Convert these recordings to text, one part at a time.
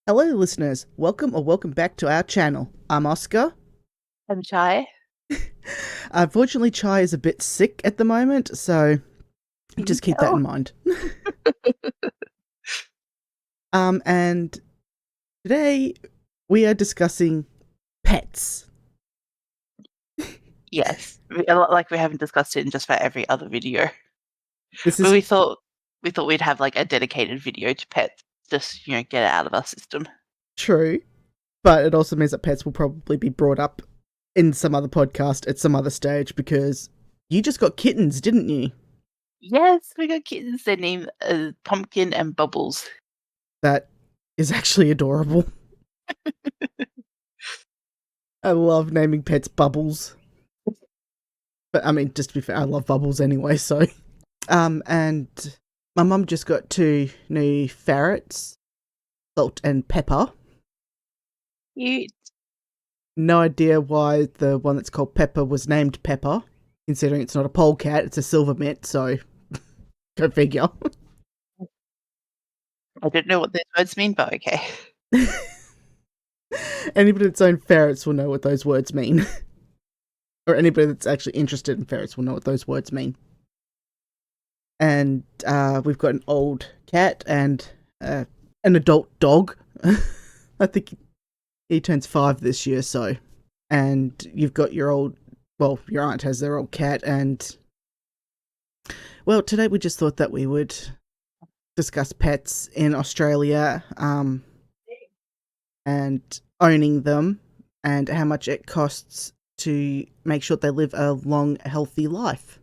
Hello, listeners. Welcome back to our channel. I'm Oscar. I'm shy. Unfortunately, Chai is a bit sick at the moment, so Can you just keep that in tell? mind. And today we are discussing pets. Yes, a lot like we haven't discussed it in just about every other video. This But is we thought we'd have like a dedicated video to pets, just get it out of our system. true, but it also means that pets will probably be brought up in some other podcast at some other stage because you just got kittens, didn't you? Yes, we got kittens. Their name is Pumpkin and Bubbles. That is actually adorable. I love naming pets Bubbles. But I mean, just to be fair, I love Bubbles anyway, so. And my mum just got two new ferrets, Salt and Pepper. Cute. No idea why the one that's called Pepper was named Pepper, considering it's not a polecat, it's a silver mitt, so go figure. I don't know what those words mean, but okay. Anybody that's owned ferrets will know what those words mean. Or anybody that's actually interested in ferrets will know what those words mean. And we've got an old cat and an adult dog. I think he turns 5 this year, so. And you've got your aunt has their old cat, and well, today we just thought that we would discuss pets in Australia, and owning them, and how much it costs to make sure they live a long, healthy life.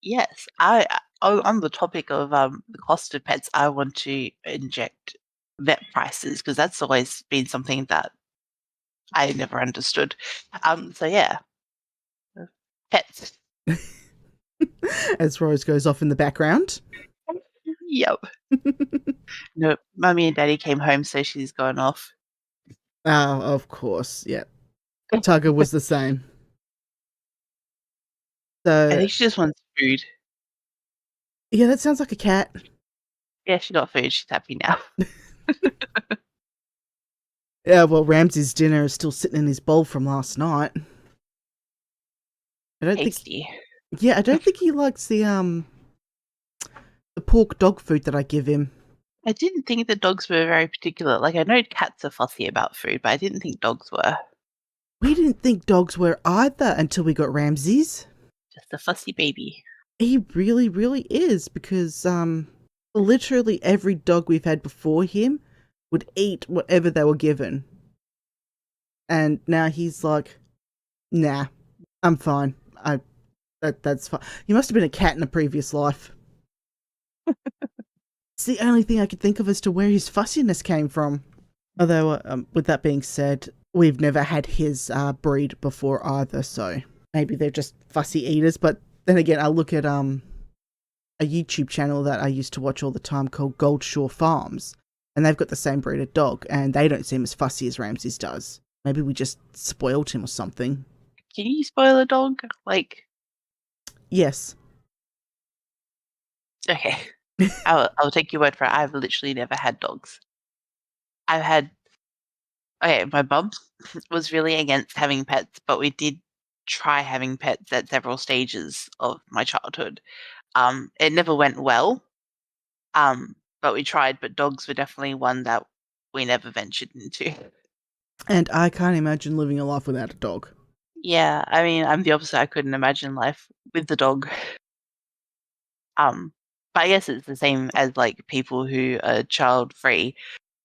Yes, on the topic of the cost of pets, I want to inject vet prices because that's always been something that I never understood. So yeah, pets. As Rose goes off in the background. Yep. No, mummy and daddy came home, so she's gone off. Oh, of course, yeah. Tugger was the same. I So, think she just wants food. yeah, that sounds like a cat. Yeah, she got food. She's happy now. Yeah, well, Ramsay's dinner is still sitting in his bowl from last night. I don't think, Tasty. yeah, I don't think he likes the pork dog food that I give him. I didn't think the dogs were very particular. Like, I know cats are fussy about food, but I didn't think dogs were. We didn't think dogs were either until we got Ramsay's. Just a fussy baby. He really, really is, because literally every dog we've had before him would eat whatever they were given. And now he's like, nah, I'm fine. That's fine. He must have been a cat in a previous life. It's the only thing I could think of as to where his fussiness came from. Although, with that being said, we've never had his breed before either, so maybe they're just fussy eaters. But then again, I look at a YouTube channel that I used to watch all the time called Gold Shore Farms, and they've got the same breed of dog, and they don't seem as fussy as Ramses does. Maybe we just spoiled him or something. Can you spoil a dog? Like, Yes. okay. I'll take your word for it. I've literally never had dogs. I've had Okay, my mum was really against having pets, but we did try having pets at several stages of my childhood. It never went well, but we tried, but dogs were definitely one that we never ventured into. And I can't imagine living a life without a dog. Yeah, I mean, I'm the opposite. I couldn't imagine life with the dog. Um, but I guess it's the same as like people who are child free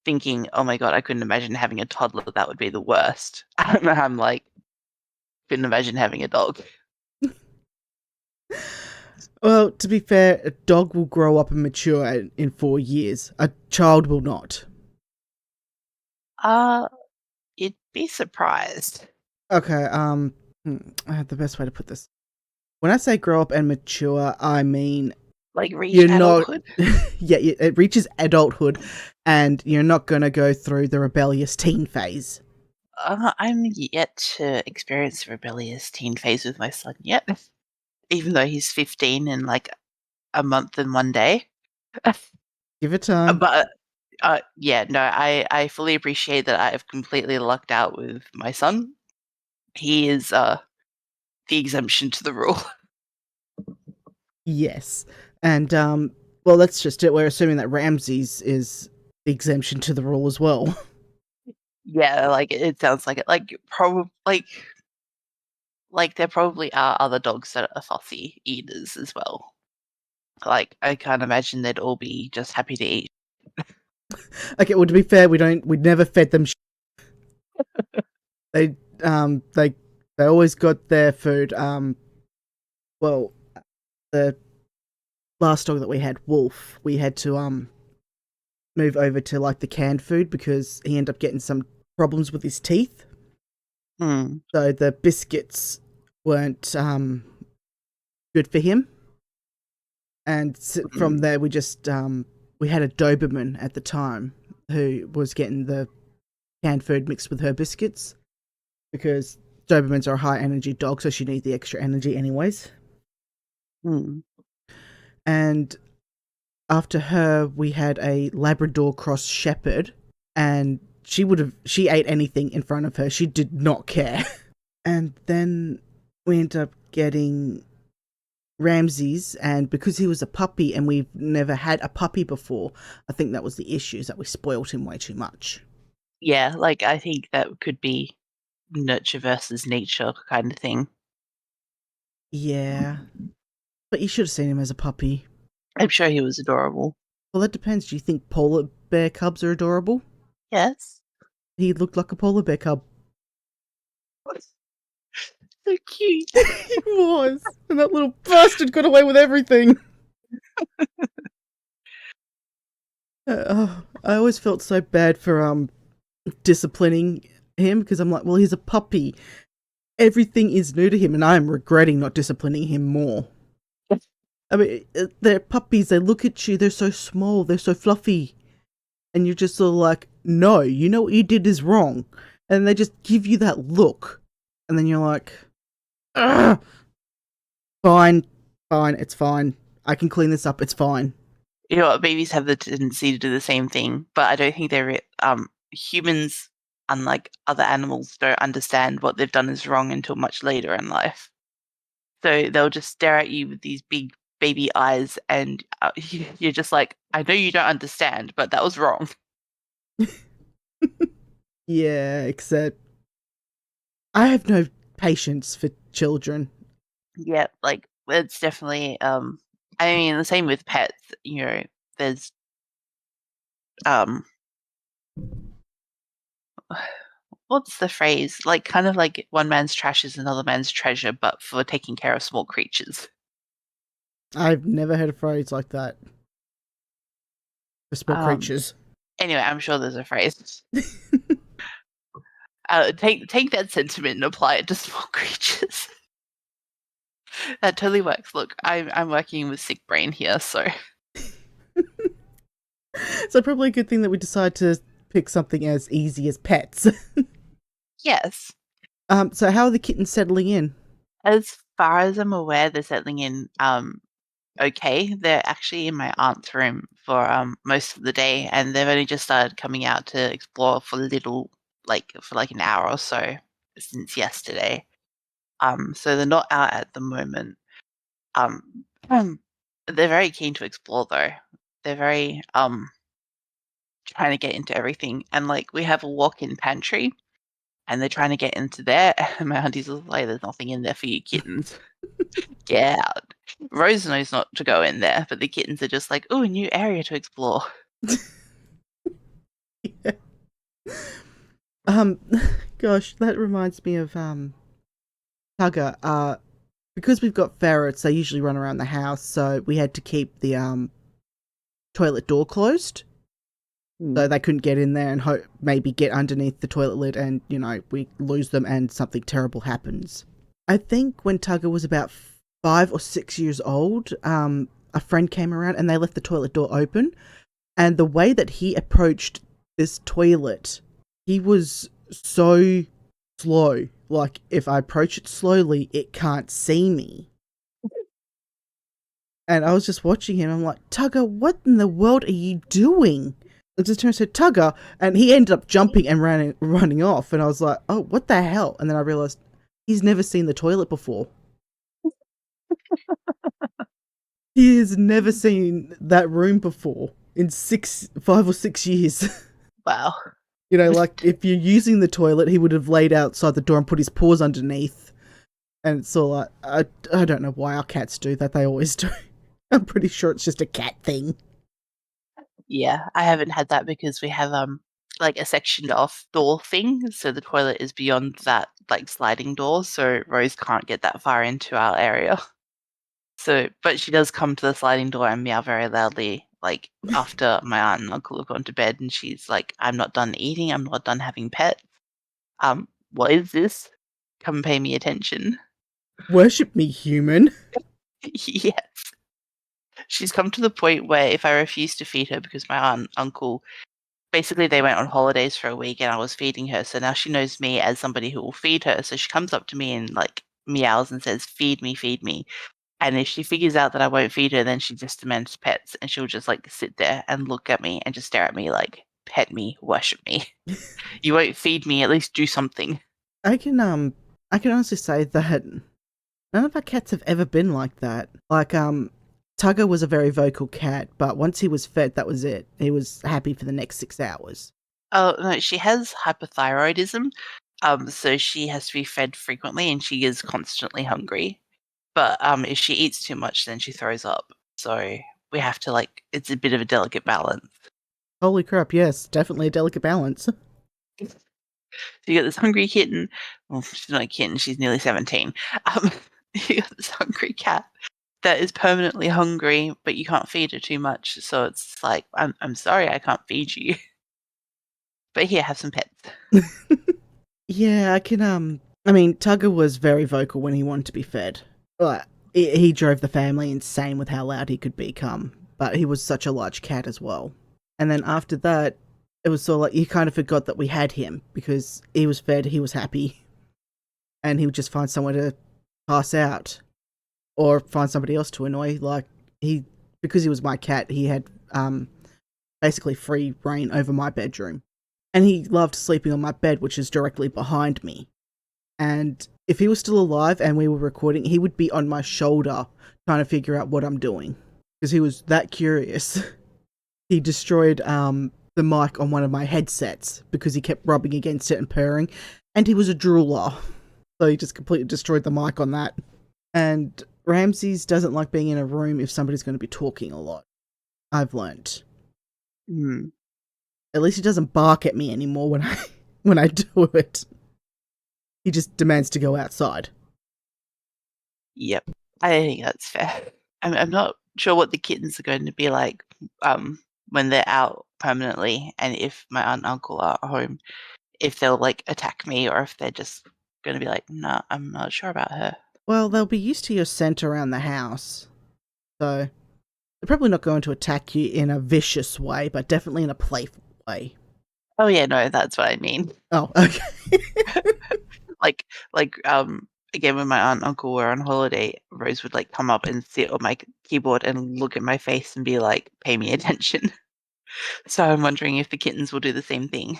thinking, oh my God, I couldn't imagine having a toddler. That would be the worst. I'm like, couldn't imagine having a dog. Well, to be fair, a dog will grow up and mature in 4 years. A child will not. Uh, you'd be surprised. Okay, the best way to put this. When I say grow up and mature, I mean Like reach you're not. adulthood. Yeah, it reaches adulthood, and you're not gonna go through the rebellious teen phase. I'm yet to experience the rebellious teen phase with my son yet, even though he's 15 in like a month and 1 day. Give it time. But Yeah, no, I fully appreciate that I have completely lucked out with my son. He is the exemption to the rule. Yes. And, well, that's just it. We're assuming that Ramses is the exemption to the rule as well. Yeah, like it sounds like it. Like there probably are other dogs that are fussy eaters as well. Like I can't imagine they'd all be just happy to eat. Okay, well, to be fair, we never fed them. They, um, they, they always got their food. Well, the last dog that we had, Wolf, we had to, move over to, like, the canned food because he ended up getting some problems with his teeth. Hmm. So the biscuits weren't, good for him. And from there, we just, we had a Doberman at the time who was getting the canned food mixed with her biscuits because Dobermans are a high energy dog, so she needs the extra energy anyways. Hmm. And after her, we had a Labrador cross Shepherd, and she ate anything in front of her. She did not care. And then we ended up getting Ramses, and because he was a puppy and we've never had a puppy before, I think that was the issue, is that we spoiled him way too much. Yeah, like I think that could be nurture versus nature kind of thing. Yeah, but you should have seen him as a puppy. I'm sure he was adorable. Well, that depends. Do you think polar bear cubs are adorable? Yes. He looked like a polar bear cub. So cute. He was, and that little bastard got away with everything. I always felt so bad for disciplining him because I'm like, well, he's a puppy. Everything is new to him, and I am regretting not disciplining him more. I mean, they're puppies. They look at you. They're so small. They're so fluffy, and you're just sort of like, no, you know what you did is wrong, and they just give you that look, and then you're like, ugh, fine, fine, it's fine. I can clean this up. It's fine. You know what? Babies have the tendency to do the same thing, but I don't think they're humans, unlike other animals, don't understand what they've done is wrong until much later in life. So they'll just stare at you with these big baby eyes, and you're just like, I know you don't understand, but that was wrong. Yeah, except I have no patience for children. Yeah, like it's definitely. I mean, the same with pets. You know, there's um, what's the phrase? Like, kind of like one man's trash is another man's treasure, but for taking care of small creatures. I've never heard a phrase like that for small Um, creatures. anyway, I'm sure there's a phrase. Take that sentiment and apply it to small creatures. That totally works. Look, I'm working with sick brain here, so So probably a good thing that we decide to pick something as easy as pets. yes. So how are the kittens settling in? As far as I'm aware, they're settling in okay. They're actually in my aunt's room for most of the day, and they've only just started coming out to explore for a little, like for like an hour or so since yesterday. So they're not out at the moment. Um, um, they're very keen to explore though. They're very trying to get into everything, and like we have a walk-in pantry, and they're trying to get into there. And my auntie's like, "There's nothing in there for you kittens. Get out." Rose knows not to go in there, but the kittens are just like, "Oh, a new area to explore." Yeah. Um, gosh, that reminds me of Tugger. Because we've got ferrets, they usually run around the house, so we had to keep the toilet door closed, so they couldn't get in there and maybe get underneath the toilet lid, and we lose them and something terrible happens. I think when Tugger was about 5 or 6 years old, a friend came around and they left the toilet door open, and the way that he approached this toilet, he was so slow. Like, if I approach it slowly, it can't see me. And I was just watching him. I'm like, Tugger, what in the world are you doing? I just turned and said, Tugger, and he ended up jumping and running off, and I was like, oh, what the hell? And then I realised he's never seen the toilet before. He has never seen that room before in 5 or 6 years. Wow. You know, like, if you're using the toilet, he would have laid outside the door and put his paws underneath. And it's all like, I don't know why our cats do that. They always do. I'm pretty sure it's just a cat thing. Yeah, I haven't had that because we have like a sectioned off door thing, so the toilet is beyond that like sliding door, so Rose can't get that far into our area. So, but she does come to the sliding door and meow very loudly, like after my aunt and uncle have gone to bed, and she's like, "I'm not done eating. I'm not done having pets. What is this? Come pay me attention." Worship me, human. Yes. She's come to the point where if I refuse to feed her because my aunt and uncle basically they went on holidays for a week and I was feeding her, so now she knows me as somebody who will feed her. So she comes up to me and like meows and says, "Feed me, feed me." And if she figures out that I won't feed her, then she just demands pets and she'll just like sit there and look at me and just stare at me like, "Pet me, worship me. You won't feed me, at least do something." I can honestly say that none of our cats have ever been like that. Like, Tugger was a very vocal cat, but once he was fed, that was it. He was happy for the next 6 hours. Oh no, she has hypothyroidism. So she has to be fed frequently and she is constantly hungry. But if she eats too much, then she throws up. So we have to like, it's a bit of a delicate balance. Holy crap, yes, definitely a delicate balance. So you got this hungry kitten. Well, she's not a kitten, she's nearly 17. Um, you got this hungry cat that is permanently hungry, but you can't feed her too much. So it's like, I'm sorry, I can't feed you. But here, have some pets. Yeah, I mean, Tugger was very vocal when he wanted to be fed. Like, he drove the family insane with how loud he could become, but he was such a large cat as well. And then after that, it was sort of like he kind of forgot that we had him because he was fed, he was happy, and he would just find somewhere to pass out or find somebody else to annoy. Like, because he was my cat, he had basically free reign over my bedroom. And he loved sleeping on my bed, which is directly behind me. And if he was still alive and we were recording, he would be on my shoulder trying to figure out what I'm doing because he was that curious. He destroyed the mic on one of my headsets because he kept rubbing against it and purring, and he was a drooler, so he just completely destroyed the mic on that. And Ramses doesn't like being in a room if somebody's going to be talking a lot. I've learnt. Mm. At least he doesn't bark at me anymore when I do it. He just demands to go outside. Yep, I think that's fair. I'm not sure what the kittens are going to be like when they're out permanently, and if my aunt and uncle are at home, if they'll like attack me or if they're just going to be like, "No, I'm not sure about her." Well, they'll be used to your scent around the house, so they're probably not going to attack you in a vicious way, but definitely in a playful way. Oh yeah, no, that's what I mean. Oh, okay. Like again, when my aunt and uncle were on holiday, Rose would like come up and sit on my keyboard and look at my face and be like, "Pay me attention." So I'm wondering if the kittens will do the same thing.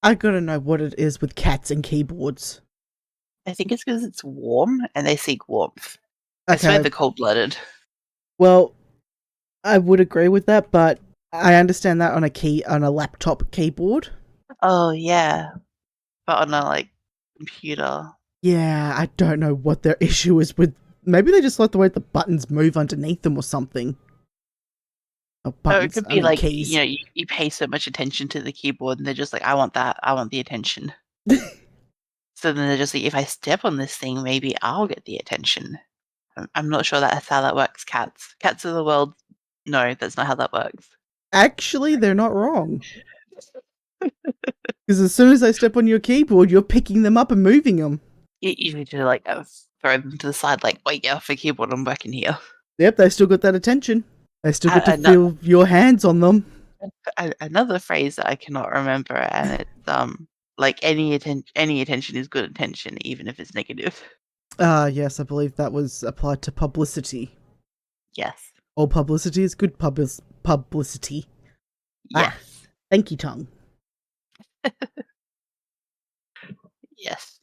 I gotta know what it is with cats and keyboards. I think it's because it's warm and they seek warmth. I swear Okay, they're cold-blooded. well, I would agree with that, but I understand that on a laptop keyboard. Oh yeah, but on a like computer. Yeah, I don't know what their issue is with. Maybe they just like the way the buttons move underneath them or something. Oh, Or it buttons. could I be mean like, you keys. know, you pay so much attention to the keyboard and they're just like, "I want that. I want the attention." So then they're just like, "If I step on this thing, maybe I'll get the attention." I'm not sure that's how that works, cats. Cats of the world, no, that's not how that works. Actually, they're not wrong. Because as soon as they step on your keyboard, you're picking them up and moving them. You need to like throw them to the side, like, "Wait, get off the keyboard, I'm working here." Yep, they still got that attention. They still get to Ano- feel your hands on them. Another phrase that I cannot remember, and it's like any attention is good attention, even if it's negative. Yes, I believe that was applied to publicity. Yes. All publicity is good publicity. Ah, Yes. Thank you, tongue. Yes.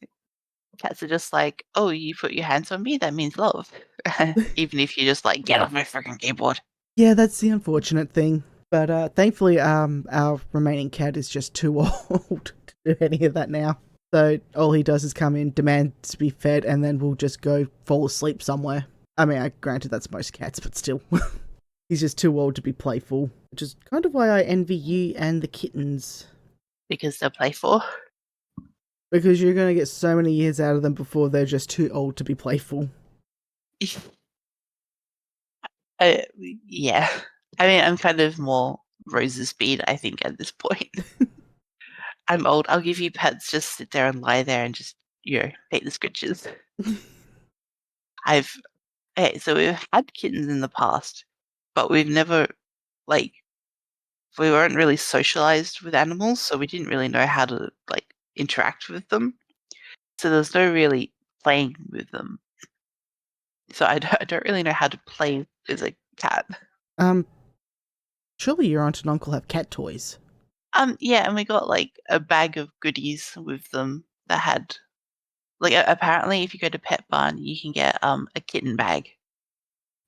Cats are just like, oh, you put your hands on me, that means love. Even if you're just like, get off my freaking keyboard. Yeah, that's the unfortunate thing. But thankfully, our remaining cat is just too old to do any of that now. So all he does is come in, demand to be fed, and then we'll just go fall asleep somewhere. I mean, granted, that's most cats, but still. He's just too old to be playful, which is kind of why I envy you and the kittens. Because they're playful. Because you're going to get so many years out of them before they're just too old to be playful. Yeah. I mean, I'm kind of more Rose's speed, I think, at this point. I'm old. I'll give you pets, just sit there and lie there and just, take the scritches. So we've had kittens in the past, but we've never, like, we weren't really socialized with animals, so we didn't really know how to, like, interact with them. So there's no really playing with them. So I don't really know how to play with a cat. Surely your aunt and uncle have cat toys. Yeah, and we got, like, a bag of goodies with them that had, like, apparently if you go to Pet Barn, you can get, a kitten bag,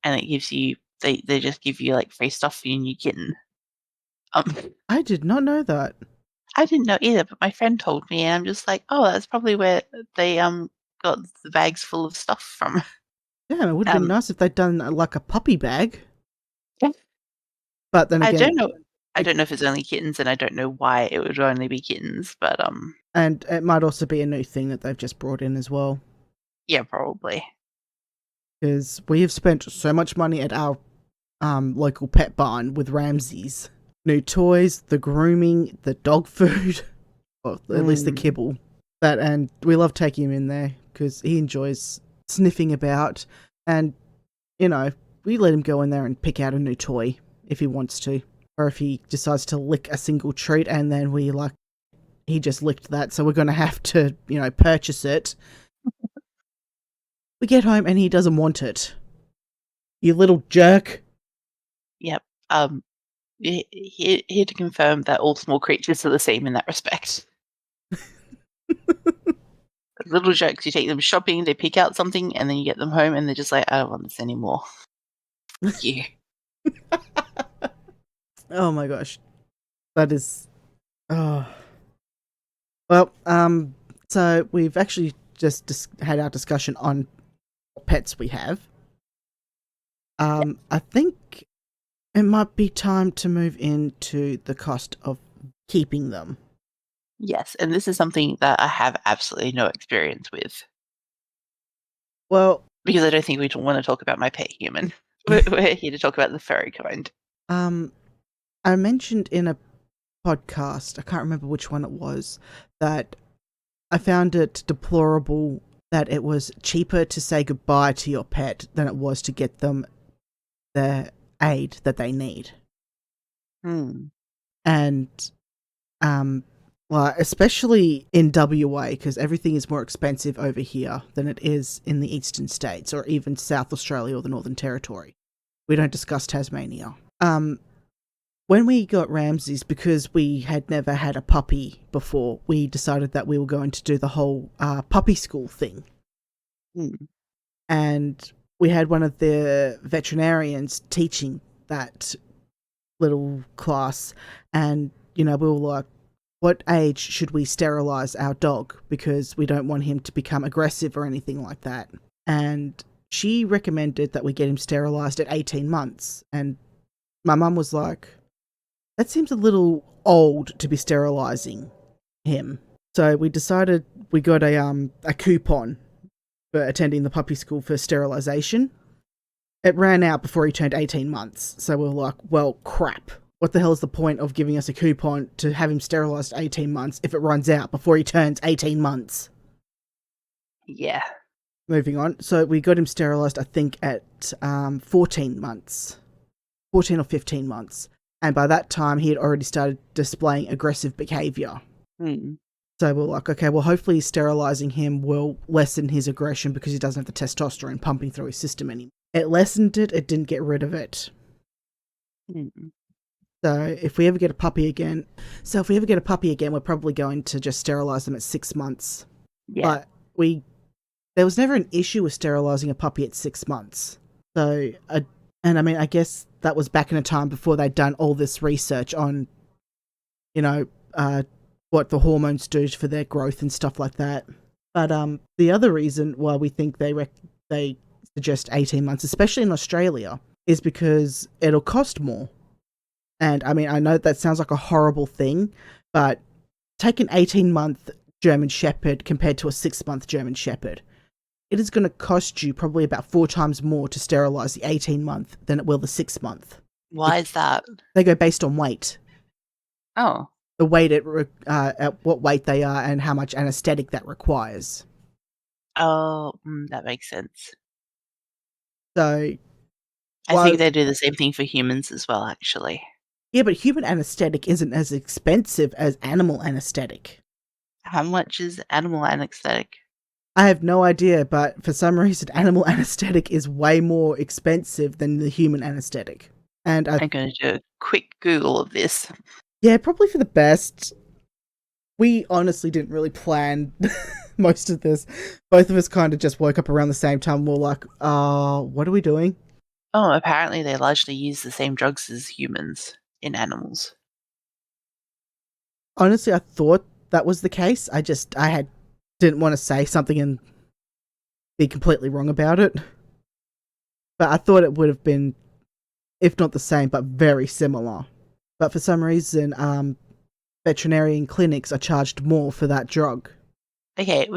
and it gives you they just give you, like, free stuff for your new kitten. Um, I did not know that. I didn't know either, but my friend told me, and I'm just like, "Oh, that's probably where they, got the bags full of stuff from." Yeah, it would have been nice if they'd done like a puppy bag. Yeah. But then I again, don't know I don't know if it's only kittens, and I don't know why it would only be kittens, but, and it might also be a new thing that they've just brought in as well. yeah, probably. Because we have spent so much money at our local pet barn with Ramsay's. New toys, the grooming, the dog food, or at least the kibble. And we love taking him in there because he enjoys sniffing about, and we let him go in there and pick out a new toy if he wants to, or if he decides to lick a single treat and then he just licked that, so we're going to have to purchase it. We get home and he doesn't want it. You little jerk. Yep. Here to confirm that all small creatures are the same in that respect. Little jerks, you take them shopping, they pick out something, and then you get them home, and they're just like, "I don't want this anymore." Fuck you. Oh my gosh. That is... Oh. Well, so we've actually just had our discussion on what pets we have. I think it might be time to move into the cost of keeping them. Yes, and this is something that I have absolutely no experience with. Well, Because I don't think we want to talk about my pet human. We're here to talk about the furry kind. I mentioned in a podcast, I can't remember which one it was, that I found it deplorable that it was cheaper to say goodbye to your pet than it was to get them the aid that they need. And well, especially in WA, because everything is more expensive over here than it is in the eastern states or even South Australia or the Northern Territory. We don't discuss Tasmania. When we got Ramsay's, because we had never had a puppy before, we decided that we were going to do the whole puppy school thing. And we had one of the veterinarians teaching that little class, and we were like, what age should we sterilize our dog, because we don't want him to become aggressive or anything like that. And she recommended that we get him sterilized at 18 months, and my mum was like, that seems a little old to be sterilizing him. So we decided we got a coupon for attending the puppy school for sterilization. It ran out before he turned 18 months, so we were like, well, crap. What the hell is the point of giving us a coupon to have him sterilized at 18 months if it runs out before he turns 18 months? Yeah. Moving on. So we got him sterilized, I think, at 14 months. 14 or 15 months. And by that time, he had already started displaying aggressive behaviour. So we're like, okay, well, hopefully sterilizing him will lessen his aggression because he doesn't have the testosterone pumping through his system anymore. It lessened it, it didn't get rid of it. So if we ever get a puppy again, we're probably going to just sterilize them at 6 months. Yeah. But there was never an issue with sterilizing a puppy at 6 months. So, I guess that was back in a time before they'd done all this research on, you know, what the hormones do for their growth and stuff like that. But the other reason why we think they suggest 18 months, especially in Australia, is because it'll cost more. And I know that sounds like a horrible thing, but take an 18-month German Shepherd compared to a 6-month German Shepherd. It is going to cost you probably about 4 times more to sterilize the 18-month than it will the 6-month. Why is that? They go based on weight. Oh. The weight at what weight they are and how much anesthetic that requires. Oh, that makes sense. So, I think they do the same thing for humans as well, actually. Yeah, but human anesthetic isn't as expensive as animal anesthetic. How much is animal anesthetic? I have no idea, but for some reason, animal anesthetic is way more expensive than the human anesthetic. And I'm going to do a quick Google of this. Yeah, probably for the best. We honestly didn't really plan most of this. Both of us kind of just woke up around the same time. We're like, what are we doing? Oh, apparently they largely use the same drugs as humans in animals. Honestly, I thought that was the case. I didn't want to say something and be completely wrong about it. But I thought it would have been, if not the same, but very similar. But for some reason, veterinarian clinics are charged more for that drug. Okay,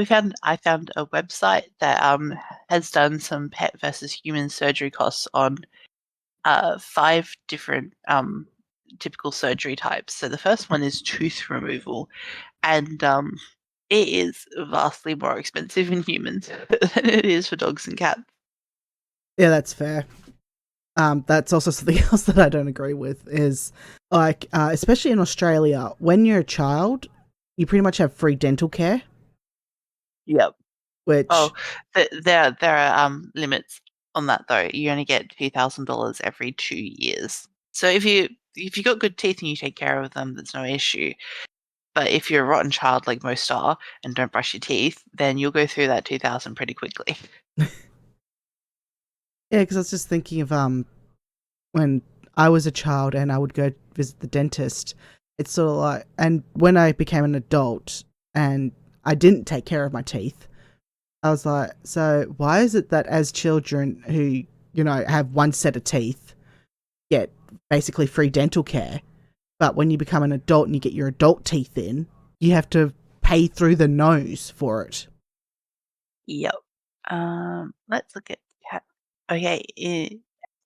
I found a website that has done some pet versus human surgery costs on 5 different typical surgery types. So the first one is tooth removal, and it is vastly more expensive in humans than it is for dogs and cats. Yeah, that's fair. That's also something else that I don't agree with is like, especially in Australia, when you're a child, you pretty much have free dental care. Yep. Which there are limits on that though. You only get $2,000 every 2 years. So if you got good teeth and you take care of them, there's no issue. But if you're a rotten child like most are and don't brush your teeth, then you'll go through that 2,000 pretty quickly. yeah, because I was just thinking of when I was a child and I would go visit the dentist. It's sort of like, and when I became an adult and I didn't take care of my teeth, I was like, so why is it that as children who, have one set of teeth get basically free dental care, but when you become an adult and you get your adult teeth in, you have to pay through the nose for it? Yep. Let's look at okay.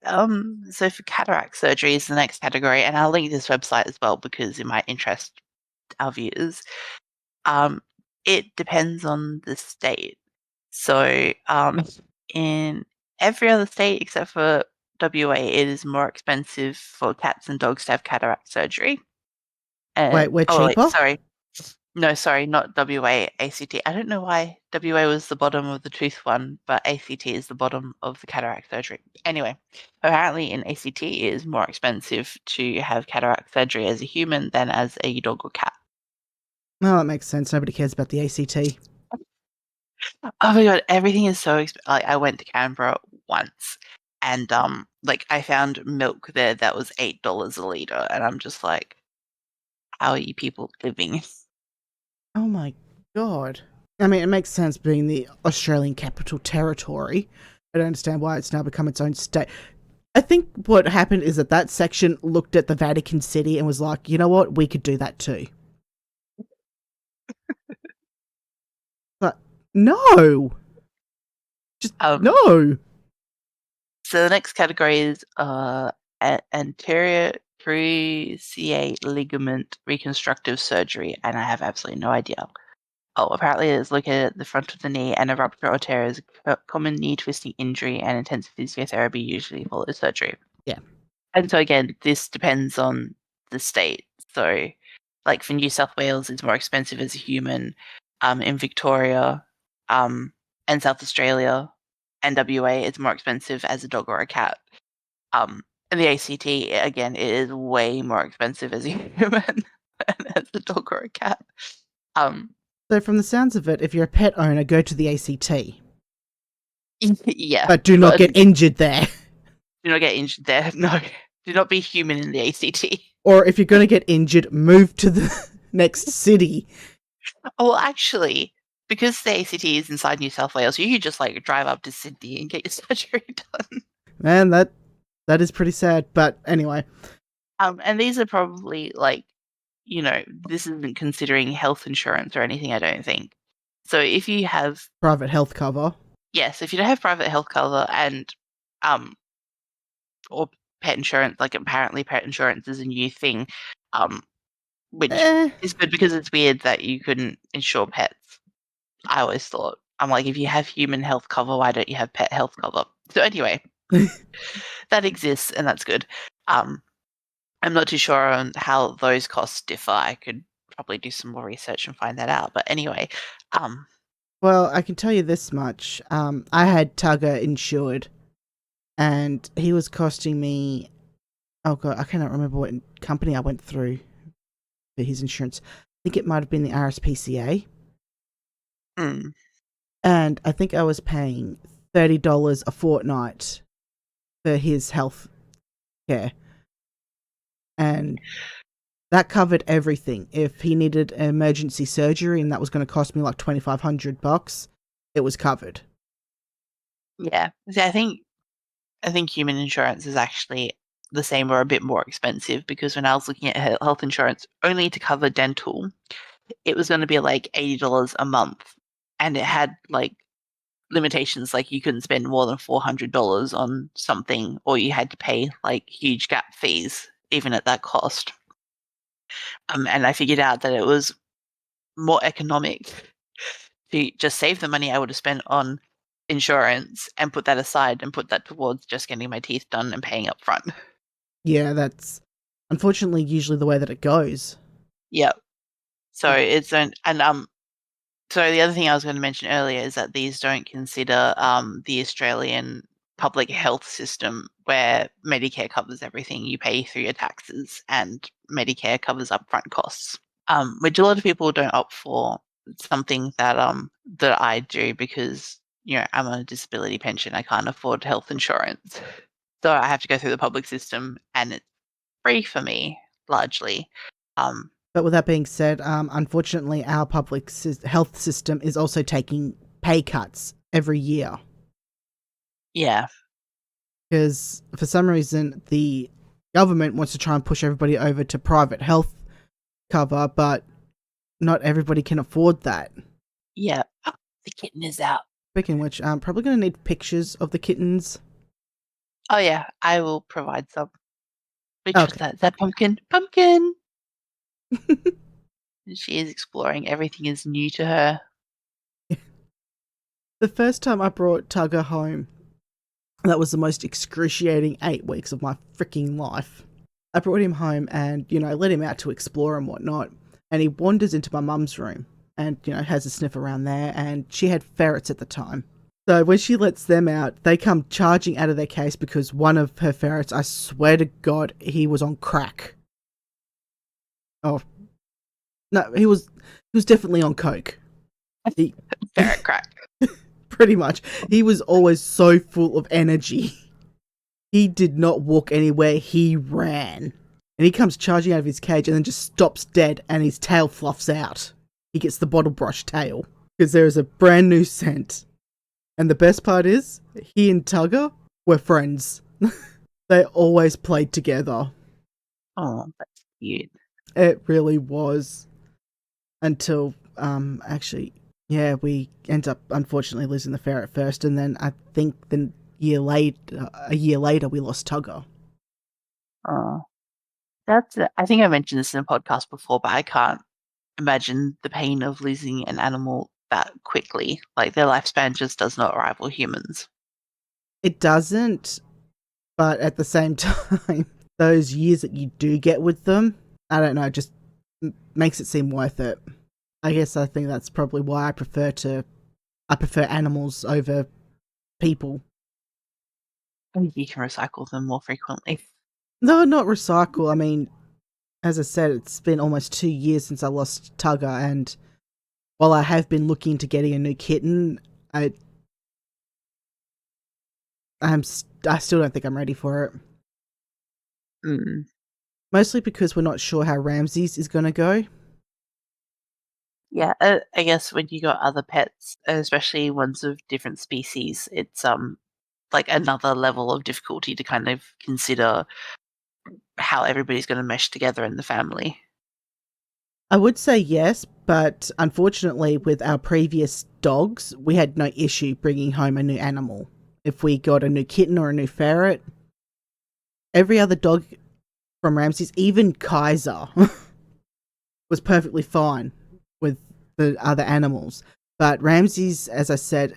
So for cataract surgery is the next category, and I'll link this website as well because it might interest our viewers. It depends on the state. So, in every other state except for WA, it is more expensive for cats and dogs to have cataract surgery. Wait, we're Wait, cheaper? sorry. No, sorry, not WA, ACT. I don't know why WA was the bottom of the tooth one, but ACT is the bottom of the cataract surgery. Anyway, apparently in ACT it is more expensive to have cataract surgery as a human than as a dog or cat. Well, that makes sense. Nobody cares about the ACT. Oh my god, everything is so expensive. Like, I went to Canberra once, and I found milk there that was $8 a liter, and I'm just like, how are you people living? Oh my god. I mean, it makes sense being the Australian Capital Territory. I don't understand why it's now become its own state. I think what happened is that section looked at the Vatican City and was like, you know what, we could do that too. But no! Just no! So the next category is anterior cruciate ligament reconstructive surgery, and I have absolutely no idea. Oh, apparently it's located at the front of the knee, and a rupture or tear is a common knee twisting injury, and intensive physiotherapy usually follows surgery. Yeah. And so again, this depends on the state. So, like for New South Wales, it's more expensive as a human. In Victoria, and South Australia, and WA, it's more expensive as a dog or a cat. And the ACT, again, it is way more expensive as a human than as a dog or a cat. So from the sounds of it, if you're a pet owner, go to the ACT. Yeah. But do not get injured there. Do not get injured there. No. Do not be human in the ACT. Or if you're going to get injured, move to the next city. Oh, well, actually, because the ACT is inside New South Wales, you could just like drive up to Sydney and get your surgery done. Man, that is pretty sad. But anyway. And these are probably like, this isn't considering health insurance or anything, I don't think. So if you have Private health cover. Yes, if you don't have private health cover and or pet insurance, like apparently pet insurance is a new thing, which is good because it's weird that you couldn't insure pets. I always thought. I'm like, if you have human health cover, why don't you have pet health cover? So anyway, that exists and that's good. I'm not too sure on how those costs differ. I could probably do some more research and find that out. But anyway, well, I can tell you this much. I had Tugger insured, and he was costing me. Oh god, I cannot remember what company I went through for his insurance. I think it might have been the RSPCA. And I think I was paying $30 a fortnight for his health care. And that covered everything. If he needed emergency surgery and that was going to cost me like $2,500, it was covered. Yeah. See, I think human insurance is actually the same or a bit more expensive because when I was looking at health insurance only to cover dental, it was going to be like $80 a month, and it had like limitations, like you couldn't spend more than $400 on something, or you had to pay like huge gap fees even at that cost. And I figured out that it was more economic to just save the money I would have spent on insurance and put that aside and put that towards just getting my teeth done and paying up front. Yeah, that's unfortunately usually the way that it goes. Yep. So it's so the other thing I was going to mention earlier is that these don't consider the Australian public health system where Medicare covers everything. You pay through your taxes and Medicare covers upfront costs, which a lot of people don't opt for. Something that that I do because I'm on a disability pension. I can't afford health insurance, so I have to go through the public system, and it's free for me largely. But with that being said, unfortunately, our public health system is also taking pay cuts every year. Yeah. Because for some reason, the government wants to try and push everybody over to private health cover, but not everybody can afford that. Yeah. Oh, the kitten is out. Speaking of which, I'm probably going to need pictures of the kittens. Oh, yeah. I will provide some. Which was Okay. that? Is that Pumpkin? Pumpkin! She is exploring. Everything is new to her. The first time I brought Tugger home, that was the most excruciating 8 weeks of my freaking life. I brought him home and, let him out to explore and whatnot. And he wanders into my mum's room and, has a sniff around there. And she had ferrets at the time. So when she lets them out, they come charging out of their case because one of her ferrets, I swear to God, he was on crack. Oh, no, he was definitely on coke. Ferret crack. Pretty much. He was always so full of energy. He did not walk anywhere, he ran. And he comes charging out of his cage and then just stops dead and his tail fluffs out. He gets the bottle brush tail. Because there is a brand new scent. And the best part is, he and Tugger were friends. They always played together. Oh, that's cute. It really was. Until, actually, yeah, we end up unfortunately losing the ferret first, and then I think a year later, we lost Tugger. Oh, I think I mentioned this in a podcast before, but I can't imagine the pain of losing an animal that quickly. Like, their lifespan just does not rival humans. It doesn't, but at the same time, those years that you do get with them, I don't know, just makes it seem worth it. I guess I think that's probably why I prefer animals over people. You can recycle them more frequently. No, not recycle. I mean, as I said, it's been almost 2 years since I lost Tugger, and while I have been looking to getting a new kitten, I I still don't think I'm ready for it. Mm. Mostly because we're not sure how Ramses is going to go. Yeah, I guess when you got other pets, especially ones of different species, it's like another level of difficulty to kind of consider how everybody's going to mesh together in the family. I would say yes, but unfortunately, with our previous dogs, we had no issue bringing home a new animal. If we got a new kitten or a new ferret, every other dog from Ramses, even Kaiser, was perfectly fine with the other animals. But Ramses, as I said,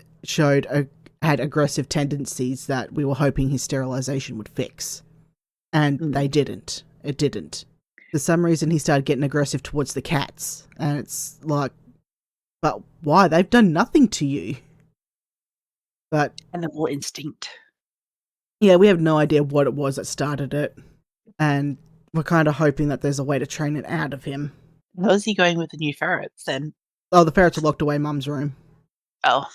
had aggressive tendencies that we were hoping his sterilization would fix, and they Mm. didn't. It didn't. For some reason, he started getting aggressive towards the cats, and it's like, but why? They've done nothing to you. But Animal instinct. yeah, we have no idea what it was that started it, and we're kind of hoping that there's a way to train it out of him. How's he going with the new ferrets then? Oh, the ferrets are locked away in Mum's room. Oh,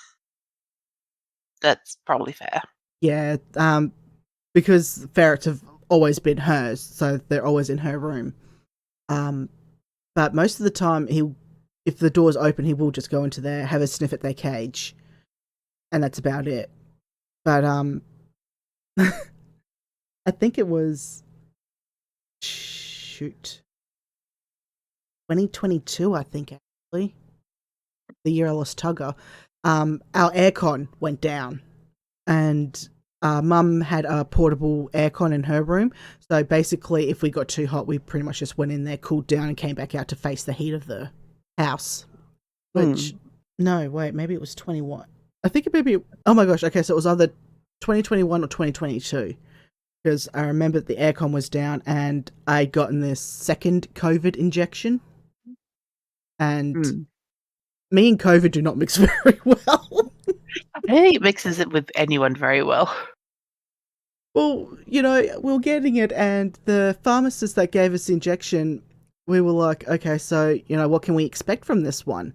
that's probably fair. Yeah, because ferrets have always been hers, so they're always in her room. Um, but most of the time, if the door's open, he will just go into there, have a sniff at their cage, and that's about it. But I think it was shoot 2022. I think actually the year I lost Tugger. Our aircon went down, and Mum had a portable aircon in her room. So basically, if we got too hot, we pretty much just went in there, cooled down, and came back out to face the heat of the house. Which, Mm. no, wait, maybe it was 21. I think it maybe, oh my gosh, okay, so it was either 2021 or 2022. Because I remember the aircon was down and I'd gotten this second COVID injection. And Mm. me and COVID do not mix very well. I think it mixes it with anyone very well. Well, we were getting it, and the pharmacist that gave us the injection, we were like, okay, so, what can we expect from this one?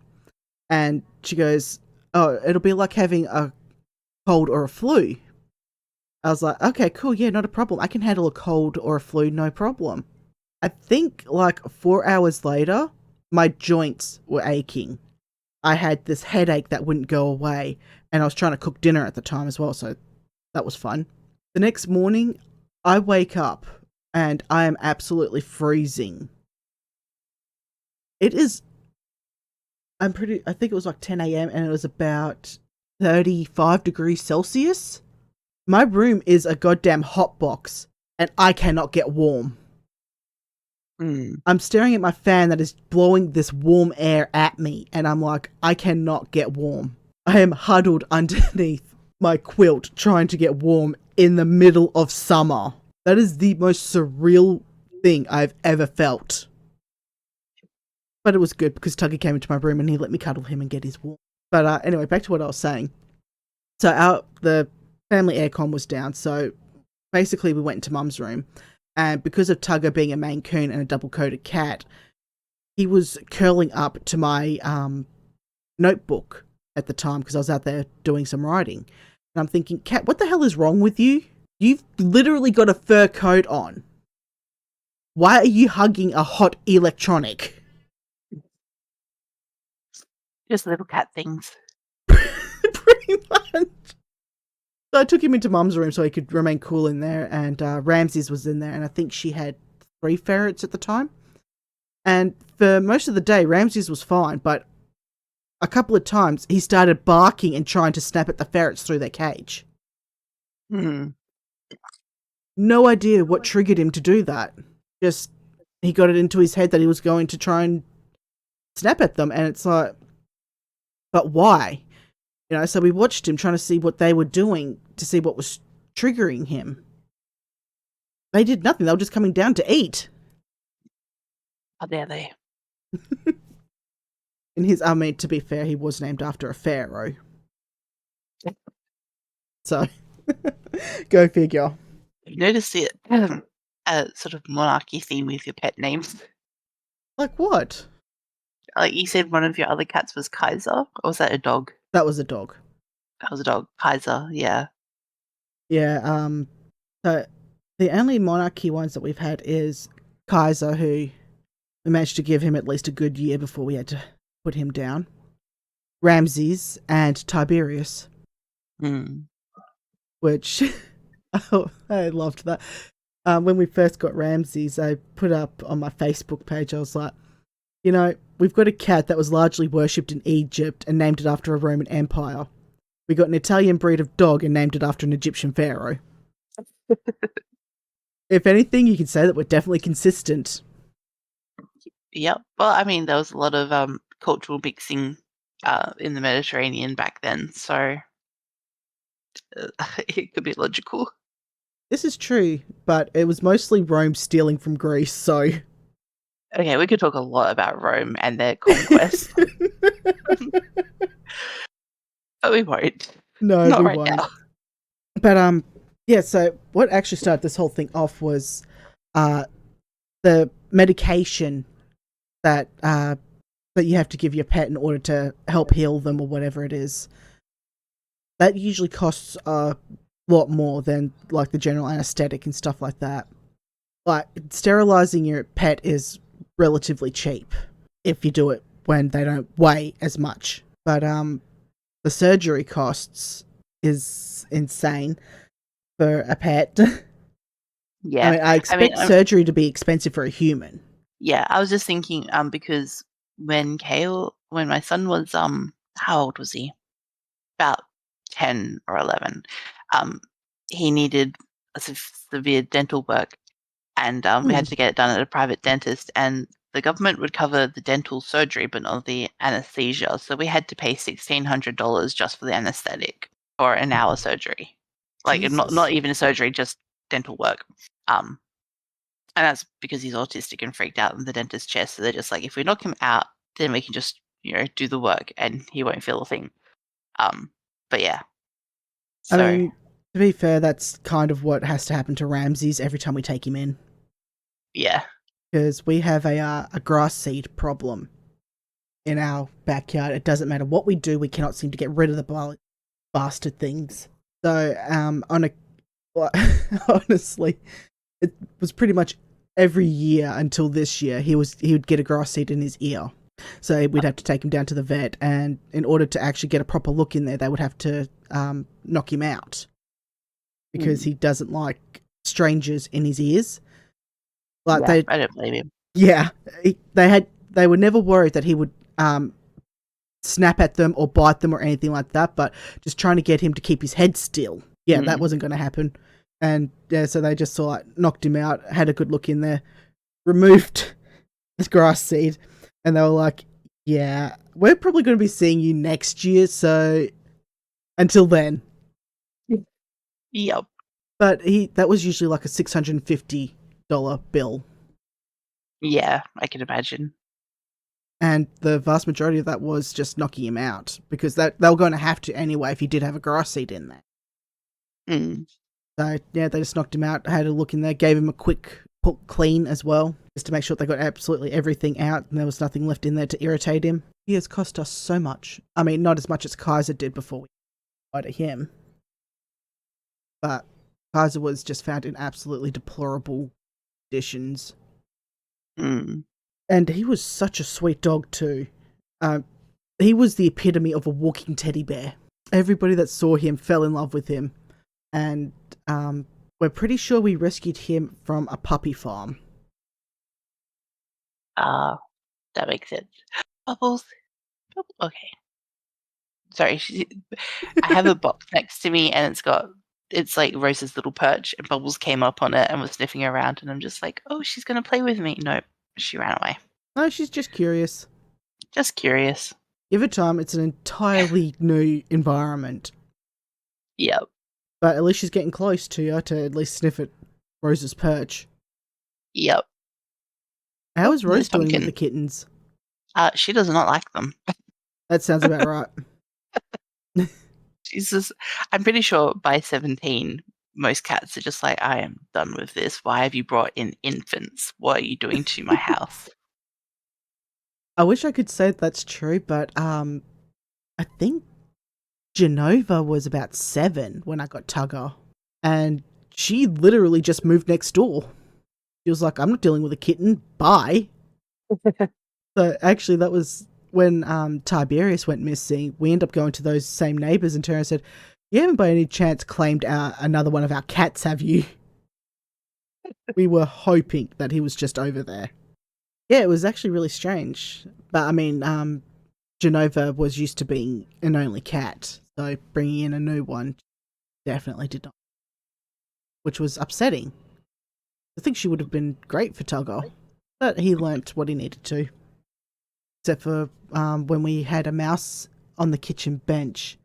And she goes, oh, it'll be like having a cold or a flu. I was like, okay, cool, yeah, not a problem. I can handle a cold or a flu, no problem. I think like 4 hours later, my joints were aching. I had this headache that wouldn't go away, and I was trying to cook dinner at the time as well, so that was fun. The next morning, I wake up and I am absolutely freezing. It is, I think it was like 10 a.m. and it was about 35 degrees Celsius. My room is a goddamn hot box and I cannot get warm. Mm. I'm staring at my fan that is blowing this warm air at me, and I'm like, I cannot get warm. I am huddled underneath my quilt trying to get warm in the middle of summer. That is the most surreal thing I've ever felt. But it was good because Tuggy came into my room and he let me cuddle him and get his warmth. But anyway, back to what I was saying. So the family aircon was down, so basically we went into Mum's room, and because of Tugger being a Maine Coon and a double-coated cat, he was curling up to my notebook at the time because I was out there doing some writing. And I'm thinking, Cat, what the hell is wrong with you? You've literally got a fur coat on. Why are you hugging a hot electronic? Just little cat things. Pretty much. So I took him into Mum's room so he could remain cool in there, and Ramses was in there, and I think she had 3 ferrets at the time. And for most of the day, Ramses was fine, but a couple of times he started barking and trying to snap at the ferrets through their cage. Mm. No idea what triggered him to do that. Just, he got it into his head that he was going to try and snap at them, and it's like, but why? So we watched him trying to see what they were doing to see what was triggering him. They did nothing. They were just coming down to eat. How dare they? I mean, to be fair, he was named after a pharaoh. So, go figure. I've noticed it a sort of monarchy theme with your pet names? Like what? Like you said one of your other cats was Kaiser, or was that a dog? That was a dog. That was a dog. Kaiser, yeah. Yeah, so the only monarchy ones that we've had is Kaiser, who we managed to give him at least a good year before we had to put him down. Ramses and Tiberius, Hmm. which I loved that. When we first got Ramses, I put up on my Facebook page, I was like, we've got a cat that was largely worshipped in Egypt and named it after a Roman Empire. We got an Italian breed of dog and named it after an Egyptian pharaoh. If anything, you could say that we're definitely consistent. Yep. Well, I mean, there was a lot of cultural mixing in the Mediterranean back then, so it could be logical. This is true, but it was mostly Rome stealing from Greece, so... Okay, we could talk a lot about Rome and their conquest, but we won't. No, Not we right won't. now. But, yeah, so what actually started this whole thing off was the medication that you have to give your pet in order to help heal them or whatever it is. That usually costs a lot more than, like, the general anesthetic and stuff like that. Like, sterilizing your pet is relatively cheap if you do it when they don't weigh as much. But the surgery costs is insane for a pet. Yeah. I mean, I expect surgery to be expensive for a human. Yeah, I was just thinking, because when my son was, how old was he? About 10 or 11. He needed a severe dental work, and we had to get it done at a private dentist, and the government would cover the dental surgery, but not the anesthesia. So we had to pay $1,600 just for the anesthetic for an hour surgery. Like, not even a surgery, just dental work. And that's because he's autistic and freaked out in the dentist's chair. So they're just like, if we knock him out, then we can just, do the work and he won't feel a thing. But yeah. So, I mean, to be fair, that's kind of what has to happen to Ramses every time we take him in. yeah. Because we have a grass seed problem in our backyard. It doesn't matter what we do, we cannot seem to get rid of the bastard things. So, honestly, it was pretty much every year until this year he would get a grass seed in his ear. So we'd have to take him down to the vet, and in order to actually get a proper look in there, they would have to knock him out because he doesn't like strangers in his ears. Like I don't blame him. Yeah, they were never worried that he would snap at them or bite them or anything like that, but just trying to get him to keep his head still. Yeah, that wasn't going to happen. And yeah, so they just knocked him out, had a good look in there, removed this grass seed, and they were like, yeah, we're probably going to be seeing you next year, so until then. Yep. But that was usually like a $650 bill. Yeah, I can imagine. And the vast majority of that was just knocking him out, because they were going to have to anyway if he did have a grass seed in there. So, yeah, they just knocked him out, had a look in there, gave him a quick clean as well, just to make sure they got absolutely everything out and there was nothing left in there to irritate him. He has cost us so much. I mean, not as much as Kaiser did before we got to him. But Kaiser was just found in absolutely deplorable conditions. And he was such a sweet dog too. He was the epitome of a walking teddy bear. Everybody that saw him fell in love with him. And we're pretty sure we rescued him from a puppy farm. That makes sense. Bubbles. Okay. Sorry, I have a box next to me, and it's like Rose's little perch, and Bubbles came up on it and was sniffing around, and I'm just like, oh, she's gonna play with me. Nope, she ran away. No, she's just curious. Just curious. Give it time, it's an entirely new environment. Yep. But at least she's getting close to you to at least sniff at Rose's perch. Yep. How is Rose doing with the kittens? She does not like them. That sounds about right. I'm pretty sure by 17, most cats are just like, I am done with this. Why have you brought in infants? What are you doing to my house? I wish I could say that's true, but I think Genova was about 7 when I got Tugger, and she literally just moved next door. She was like, "I'm not dealing with a kitten. Bye." So actually, that was when Tiberius went missing. We ended up going to those same neighbors and turned and said, "You haven't by any chance claimed another one of our cats, have you?" We were hoping that he was just over there. Yeah, it was actually really strange. But I mean, Genova was used to being an only cat, so bringing in a new one definitely did not, which was upsetting. I think she would have been great for Tugger, but he learnt what he needed to. Except for when we had a mouse on the kitchen bench,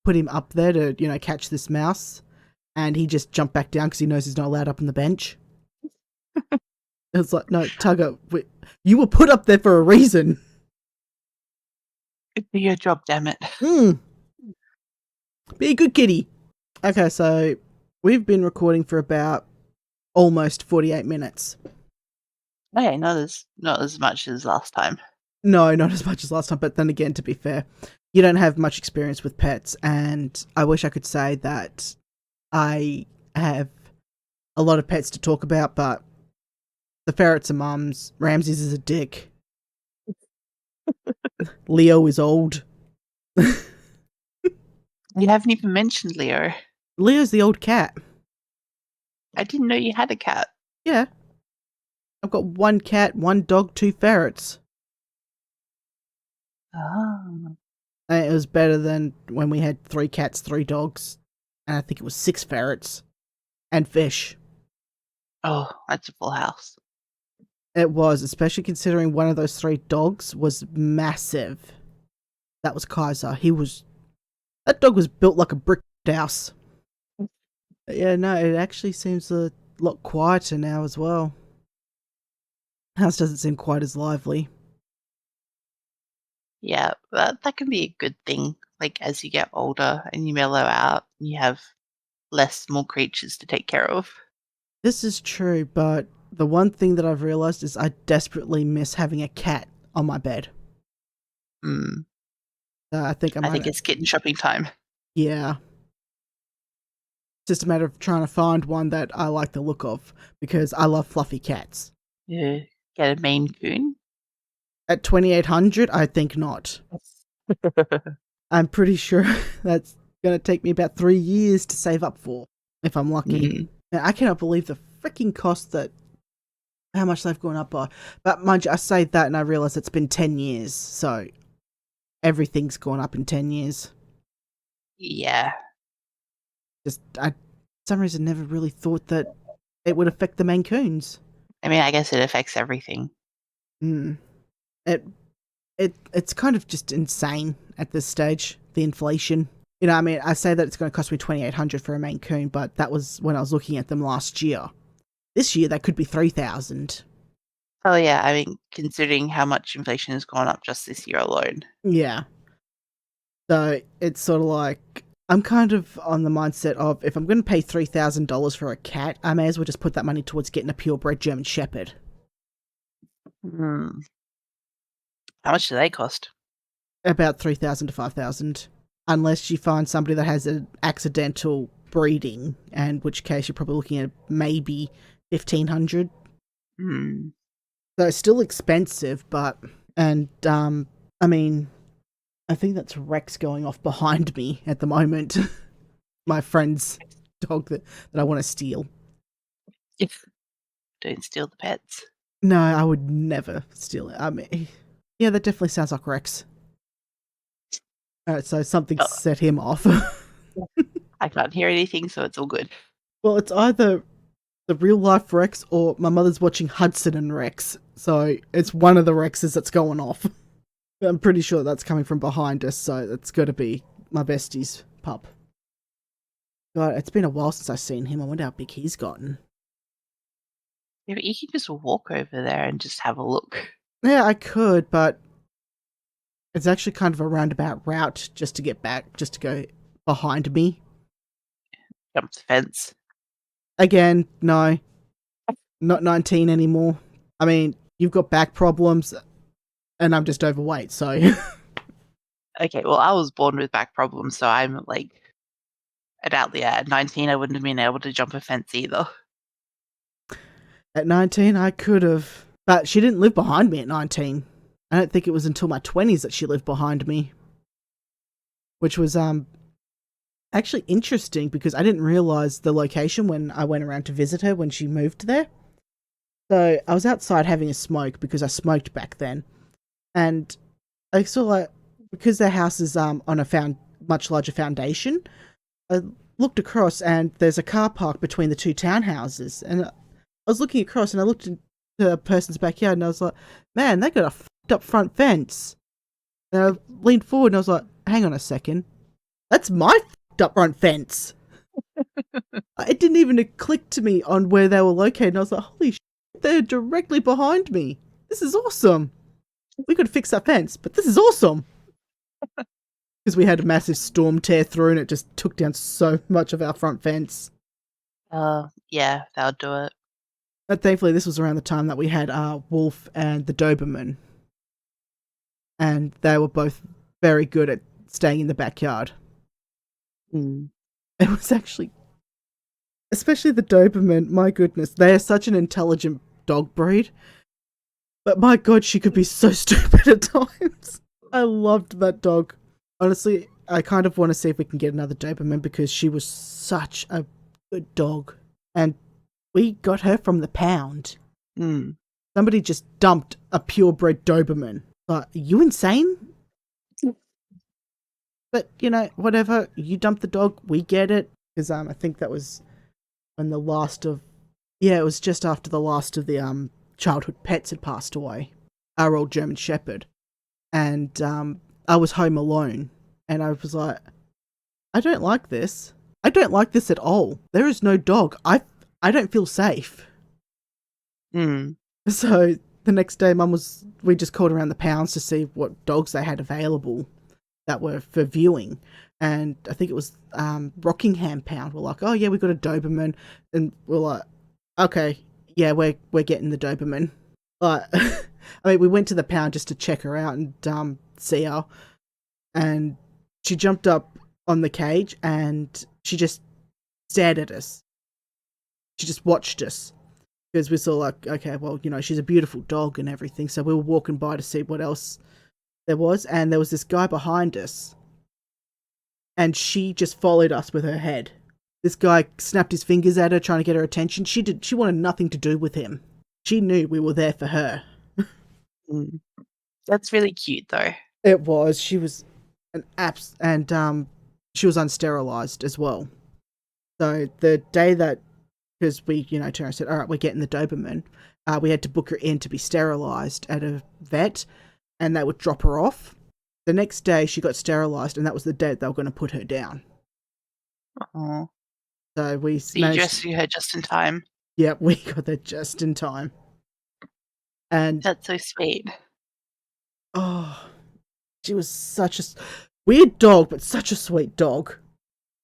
put him up there to, catch this mouse, and he just jumped back down because he knows he's not allowed up on the bench. It's like, no, Tugger, you were put up there for a reason. Do your job, damn it. Be a good kitty. Okay, so we've been recording for about almost 48 minutes. Okay, not as much as last time. No, not as much as last time, but then again, to be fair, you don't have much experience with pets, and I wish I could say that I have a lot of pets to talk about, but the ferrets are mums, Ramses is a dick, Leo is old. You haven't even mentioned Leo. Leo's the old cat. I didn't know you had a cat. Yeah. I've got 1 cat, 1 dog, 2 ferrets. Oh. And it was better than when we had 3 cats, 3 dogs, and I think it was 6 ferrets and fish. Oh, that's a full house. It was, especially considering one of those 3 dogs was massive. That was Kaiser. That dog was built like a brick house. Yeah, no, it actually seems a lot quieter now as well. House doesn't seem quite as lively. Yeah, that can be a good thing. Like, as you get older and you mellow out, you have less small creatures to take care of. This is true, but the one thing that I've realised is I desperately miss having a cat on my bed. Mm. I think I think it's kitten shopping time. Yeah. It's just a matter of trying to find one that I like the look of, because I love fluffy cats. Yeah. Get a Maine Coon? At 2,800, I think not. I'm pretty sure that's going to take me about 3 years to save up for, if I'm lucky. Now, I cannot believe the freaking cost how much they've gone up by. But mind you, I say that and I realise it's been 10 years, so everything's gone up in 10 years. Yeah. I, for some reason, never really thought that it would affect the Maine Coons. I mean, I guess it affects everything. It's kind of just insane at this stage, the inflation. I mean, I say that it's going to cost me $2,800 for a Maine Coon, but that was when I was looking at them last year. This year, that could be $3,000. Oh, yeah. I mean, considering how much inflation has gone up just this year alone. Yeah. So it's sort of like, I'm kind of on the mindset of, if I'm going to pay $3,000 for a cat, I may as well just put that money towards getting a purebred German Shepherd. How much do they cost? About 3,000 to 5,000. Unless you find somebody that has an accidental breeding, in which case you're probably looking at maybe 1,500. So it's still expensive, but, and, I mean, I think that's Rex going off behind me at the moment. My friend's dog that I want to steal. Don't steal the pets. No, I would never steal it. I mean, yeah, that definitely sounds like Rex. Alright, so something set him off. I can't hear anything, so it's all good. Well, it's either the real life Rex or my mother's watching Hudson and Rex. So it's one of the Rexes that's going off. I'm pretty sure that's coming from behind us, so it's got to be my bestie's pup. God, it's been a while since I've seen him. I wonder how big he's gotten. Yeah, but you can just walk over there and just have a look. Yeah, I could, but it's actually kind of a roundabout route just to get back, just to go behind me. jump the fence. Again, no. Not 19 anymore. I mean, you've got back problems, and I'm just overweight, so... Okay, well, I was born with back problems, so I'm like, I doubt at 19 I wouldn't have been able to jump a fence either. At 19, I could have. But she didn't live behind me at 19. I don't think it was until my 20s that she lived behind me. Which was actually interesting because I didn't realise the location when I went around to visit her when she moved there. So I was outside having a smoke because I smoked back then. And I saw, like, because their house is on a much larger foundation, I looked across and there's a car park between the two townhouses. And I was looking across and I looked into a person's backyard and I was like, man, they got a fucked up front fence. And I leaned forward and I was like, hang on a second. That's my fucked up front fence. It didn't even click to me on where they were located. And I was like, holy shit, they're directly behind me. This is awesome. We could fix that fence, but this is awesome. Because we had a massive storm tear through and it just took down so much of our front fence. Yeah, that'll do it. But thankfully, this was around the time that we had Wolf and the Doberman. And they were both very good at staying in the backyard. Mm. It was actually... Especially the Doberman, my goodness. They are such an intelligent dog breed. But my god, she could be so stupid at times. I loved that dog. Honestly, I kind of want to see if we can get another Doberman because she was such a good dog. And we got her from the pound. Mm. Somebody just dumped a purebred Doberman. Like, are you insane? But, you know, whatever. You dump the dog, we get it. Because I think that was when the last of... Yeah, it was just after the last of the childhood pets had passed away. Our old German Shepherd. And I was home alone. And I was like, I don't like this. I don't like this at all. There is no dog. I don't feel safe. Mm. So the next day, we just called around the pounds to see what dogs they had available that were for viewing. And I think it was Rockingham Pound. We're like, oh yeah, we got a Doberman. And we're like, okay, yeah, we're getting the Doberman. But I mean, we went to the pound just to check her out and see her. And she jumped up on the cage and she just stared at us. She just watched us. Because we saw like, okay, well, you know, she's a beautiful dog and everything. So we were walking by to see what else there was. And there was this guy behind us. And she just followed us with her head. This guy snapped his fingers at her, trying to get her attention. She wanted nothing to do with him. She knew we were there for her. Mm. That's really cute, though. It was. She was an abs, and she was unsterilized as well. So the day that, because we, you know, turned and said, all right, we're getting the Doberman, we had to book her in to be sterilized at a vet, and they would drop her off. The next day, she got sterilized, and that was the day they were going to put her down. Oh. So we So you rescued her just in time. Yeah, we got there just in time. And that's so sweet. Oh, she was such a weird dog, but such a sweet dog.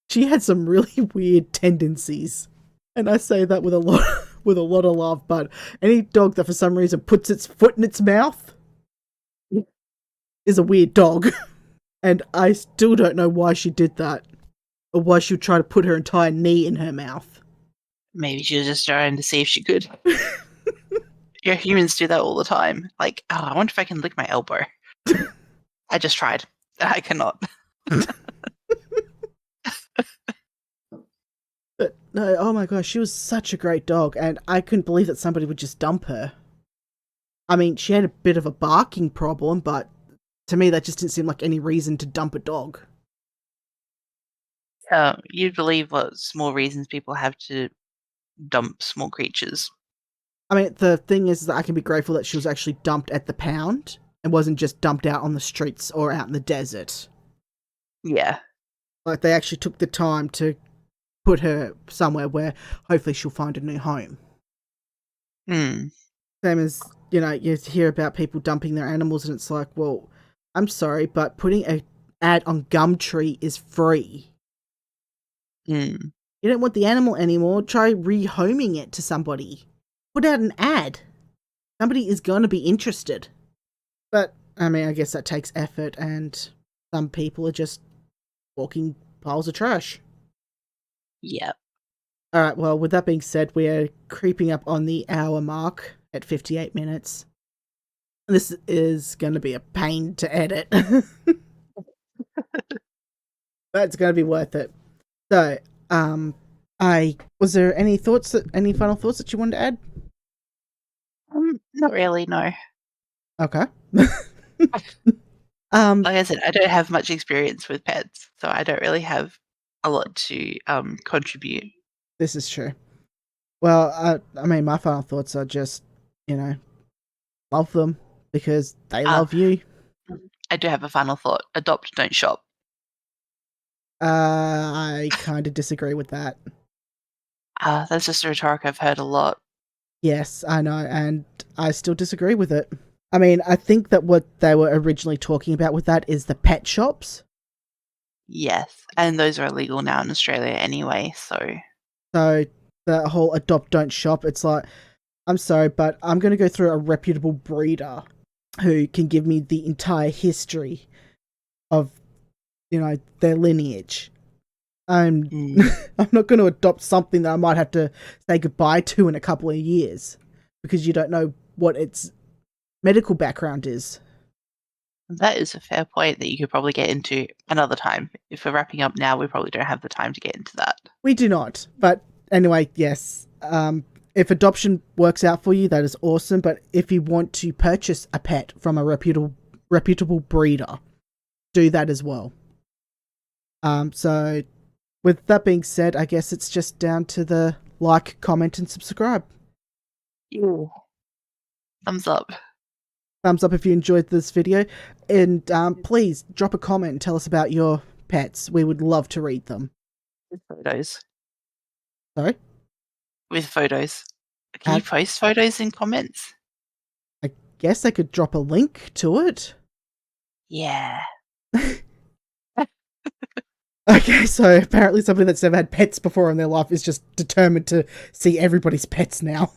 She had some really weird tendencies, and I say that with a lot of love. But any dog that for some reason puts its foot in its mouth is a weird dog, and I still don't know why she did that, or why she would try to put her entire knee in her mouth. Maybe she was just trying to see if she could. Yeah, humans do that all the time. Like, oh, I wonder if I can lick my elbow. I just tried. I cannot. But no, oh my gosh, she was such a great dog, and I couldn't believe that somebody would just dump her. I mean, she had a bit of a barking problem, but to me that just didn't seem like any reason to dump a dog. You'd believe what small reasons people have to dump small creatures. I mean, the thing is that I can be grateful that she was actually dumped at the pound and wasn't just dumped out on the streets or out in the desert. Yeah. Like, they actually took the time to put her somewhere where hopefully she'll find a new home. Hmm. Same as, you know, you hear about people dumping their animals and it's like, well, I'm sorry, but putting an ad on Gumtree is free. Hmm. You don't want the animal anymore, try rehoming it to somebody. Put out an ad. Somebody is going to be interested. But, I mean, I guess that takes effort, and some people are just walking piles of trash. Yep. Alright, well, with that being said, we are creeping up on the hour mark at 58 minutes. This is going to be a pain to edit. But it's going to be worth it. So, was there any final thoughts that you wanted to add? Not really, no. Okay. Like I said, I don't have much experience with pets, so I don't really have a lot to contribute. This is true. Well, I mean, my final thoughts are just, love them because they love you. I do have a final thought. Adopt, don't shop. I kind of disagree with that. That's just a rhetoric I've heard a lot. Yes, I know, and I still disagree with it. I mean, I think that what they were originally talking about with that is the pet shops. Yes, and those are illegal now in Australia anyway, so... So, the whole adopt, don't shop, it's like, I'm sorry, but I'm going to go through a reputable breeder who can give me the entire history of, their lineage. I'm not going to adopt something that I might have to say goodbye to in a couple of years because you don't know what its medical background is. That is a fair point that you could probably get into another time. If we're wrapping up now, we probably don't have the time to get into that. We do not. But anyway, yes. If adoption works out for you, that is awesome. But if you want to purchase a pet from a reputable breeder, do that as well. So with that being said, I guess it's just down to the like, comment, and subscribe. Yeah. Thumbs up. Thumbs up if you enjoyed this video. And please drop a comment and tell us about your pets. We would love to read them. With photos. Sorry? With photos. Can you post photos in comments? I guess I could drop a link to it. Yeah. Okay, so apparently somebody that's never had pets before in their life is just determined to see everybody's pets now.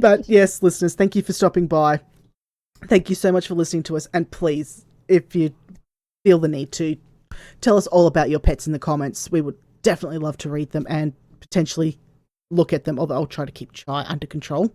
But yes, listeners, thank you for stopping by. Thank you so much for listening to us. And please, if you feel the need to, tell us all about your pets in the comments. We would definitely love to read them and potentially look at them, although I'll try to keep Chai under control.